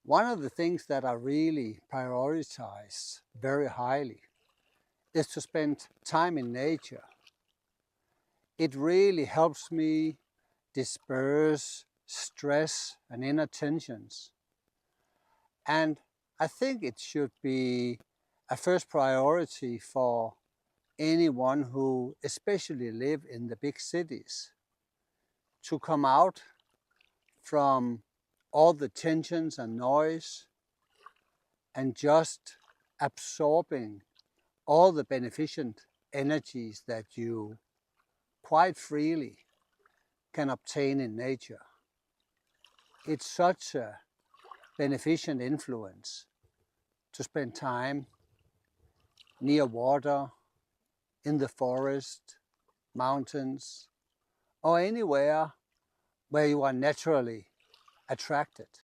One of the things that I really prioritize very highly is to spend time in nature. It really helps me disperse stress and inner tensions. And I think it should be a first priority for anyone who especially live in the big cities to come out from all the tensions and noise and just absorbing all the beneficent energies that you quite freely can obtain in nature. It's such a beneficent influence to spend time near water, in the forest, mountains, or anywhere where you are naturally attracted.